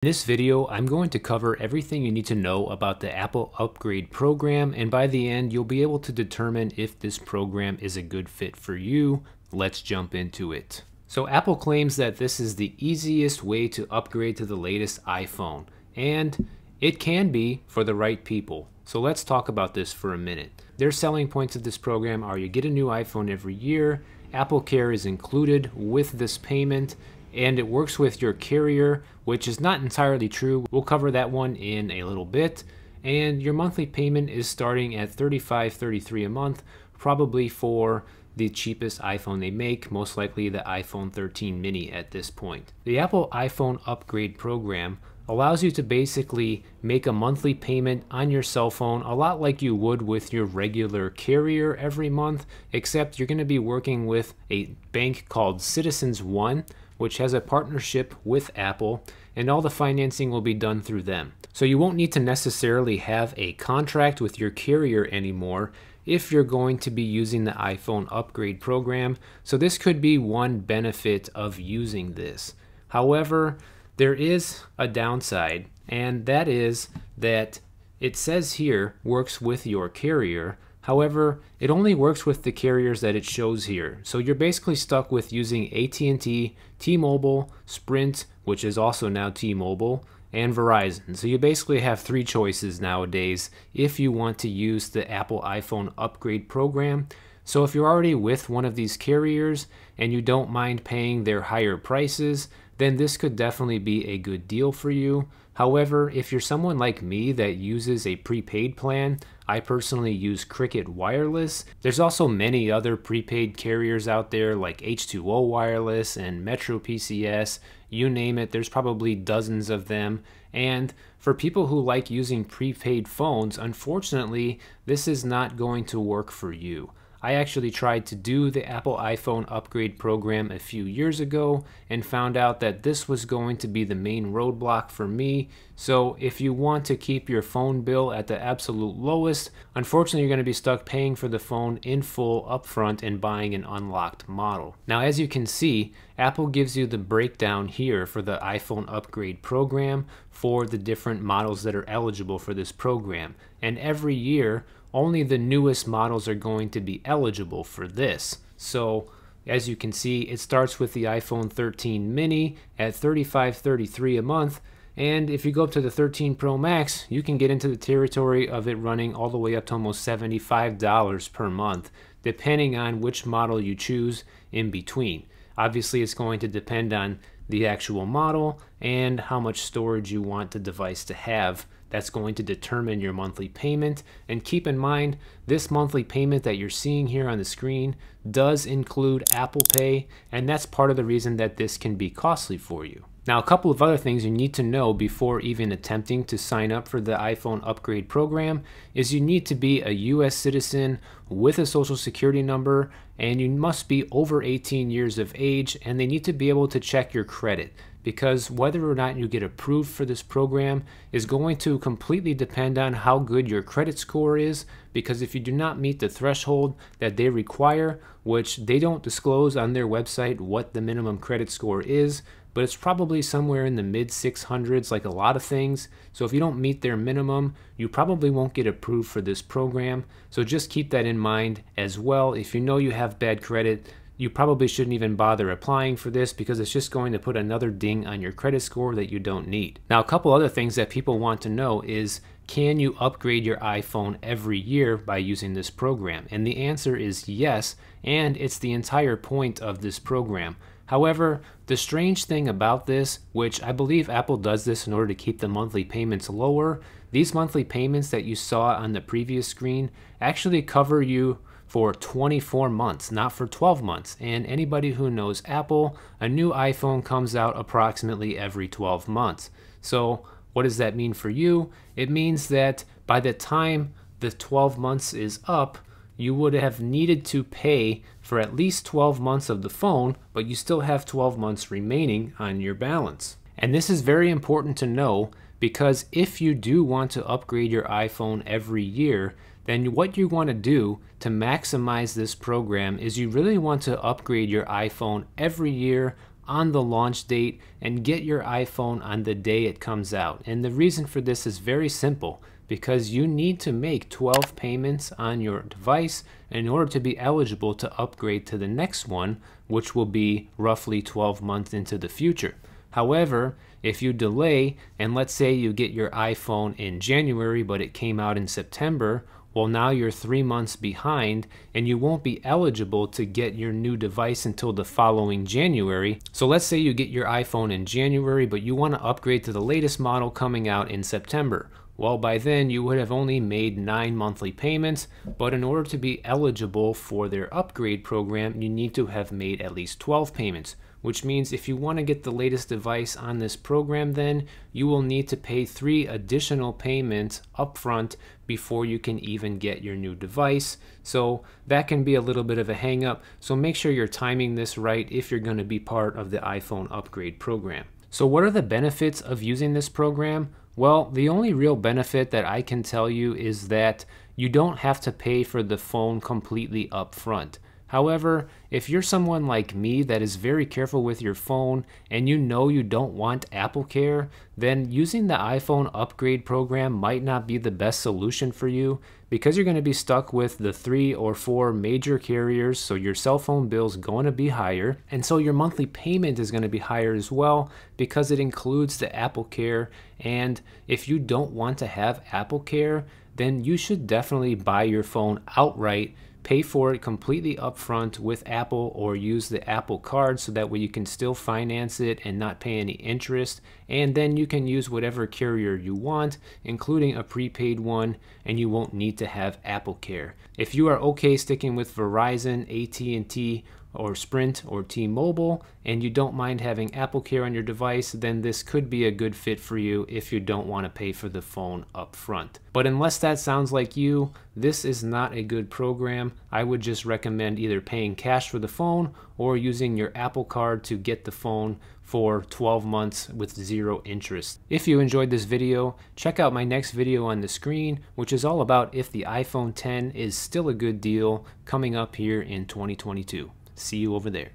In this video, I'm going to cover everything you need to know about the Apple Upgrade program, and by the end, you'll be able to determine if this program is a good fit for you. Let's jump into it. So Apple claims that this is the easiest way to upgrade to the latest iPhone, and it can be for the right people. So let's talk about this for a minute. Their selling points of this program are you get a new iPhone every year, Apple Care is included with this payment, and it works with your carrier, which is not entirely true. We'll cover that one in a little bit. And your monthly payment is starting at $35.33 a month, probably for the cheapest iPhone they make, most likely the iPhone 13 mini at this point. The Apple iPhone Upgrade program allows you to basically make a monthly payment on your cell phone, a lot like you would with your regular carrier every month, except you're going to be working with a bank called Citizens One, which has a partnership with Apple, and all the financing will be done through them. So you won't need to necessarily have a contract with your carrier anymore if you're going to be using the iPhone Upgrade program. So this could be one benefit of using this. However, there is a downside, and that is that it says here works with your carrier. However, it only works with the carriers that it shows here. So you're basically stuck with using AT&T, T-Mobile, Sprint, which is also now T-Mobile, and Verizon. So you basically have three choices nowadays if you want to use the Apple iPhone Upgrade program. So if you're already with one of these carriers and you don't mind paying their higher prices, then this could definitely be a good deal for you. However, if you're someone like me that uses a prepaid plan, I personally use Cricket Wireless. There's also many other prepaid carriers out there like H2O Wireless and Metro PCS, you name it, there's probably dozens of them. And for people who like using prepaid phones, unfortunately, this is not going to work for you. I actually tried to do the Apple iPhone Upgrade program a few years ago and found out that this was going to be the main roadblock for me. So if you want to keep your phone bill at the absolute lowest, unfortunately you're going to be stuck paying for the phone in full upfront and buying an unlocked model. Now, as you can see, Apple gives you the breakdown here for the iPhone Upgrade program for the different models that are eligible for this program. And every year, only the newest models are going to be eligible for this. So as you can see, it starts with the iPhone 13 mini at $35.33 a month. And if you go up to the 13 Pro Max, you can get into the territory of it running all the way up to almost $75 per month, depending on which model you choose in between. Obviously, it's going to depend on the actual model and how much storage you want the device to have. That's going to determine your monthly payment. And keep in mind, this monthly payment that you're seeing here on the screen does include Apple Pay, and that's part of the reason that this can be costly for you. Now, a couple of other things you need to know before even attempting to sign up for the iPhone Upgrade program is you need to be a US citizen with a social security number, and you must be over 18 years of age, and they need to be able to check your credit, because whether or not you get approved for this program is going to completely depend on how good your credit score is, because if you do not meet the threshold that they require, which they don't disclose on their website what the minimum credit score is, but it's probably somewhere in the mid 600s like a lot of things. So if you don't meet their minimum, you probably won't get approved for this program. So just keep that in mind as well. If you know you have bad credit, you probably shouldn't even bother applying for this, because it's just going to put another ding on your credit score that you don't need. Now, a couple other things that people want to know is, can you upgrade your iPhone every year by using this program? And the answer is yes, and it's the entire point of this program. However, the strange thing about this, which I believe Apple does this in order to keep the monthly payments lower, these monthly payments that you saw on the previous screen actually cover you for 24 months, not for 12 months. And anybody who knows Apple, a new iPhone comes out approximately every 12 months. So what does that mean for you? It means that by the time the 12 months is up, you would have needed to pay for at least 12 months of the phone, but you still have 12 months remaining on your balance. And this is very important to know, because if you do want to upgrade your iPhone every year, then what you want to do to maximize this program is you really want to upgrade your iPhone every year on the launch date and get your iPhone on the day it comes out. And the reason for this is very simple, because you need to make 12 payments on your device in order to be eligible to upgrade to the next one, which will be roughly 12 months into the future. However, if you delay, and let's say you get your iPhone in January, but it came out in September, well, now you're 3 months behind and you won't be eligible to get your new device until the following January. So let's say you get your iPhone in January, but you want to upgrade to the latest model coming out in September. Well, by then you would have only made 9 monthly payments, but in order to be eligible for their upgrade program, you need to have made at least 12 payments, which means if you want to get the latest device on this program, then you will need to pay 3 additional payments upfront before you can even get your new device. So that can be a little bit of a hang up. So make sure you're timing this right if you're going to be part of the iPhone upgrade program. So what are the benefits of using this program? Well, the only real benefit that I can tell you is that you don't have to pay for the phone completely up front. However, if you're someone like me that is very careful with your phone and you know you don't want Apple Care, then using the iPhone upgrade program might not be the best solution for you, because you're going to be stuck with the 3 or 4 major carriers, so your cell phone bill's going to be higher, and so your monthly payment is going to be higher as well because it includes the Apple Care. And if you don't want to have Apple Care, then you should definitely buy your phone outright, pay for it completely upfront with Apple, or use the Apple card so that way you can still finance it and not pay any interest, and then you can use whatever carrier you want, including a prepaid one, and you won't need to have Apple Care. If you are okay sticking with Verizon, AT&T, or Sprint or T-Mobile, and you don't mind having Apple Care on your device, then this could be a good fit for you if you don't want to pay for the phone up front. But unless that sounds like you, this is not a good program. I would just recommend either paying cash for the phone or using your Apple Card to get the phone for 12 months with 0 interest. If you enjoyed this video, check out my next video on the screen, which is all about if the iPhone X is still a good deal, coming up here in 2022. See you over there.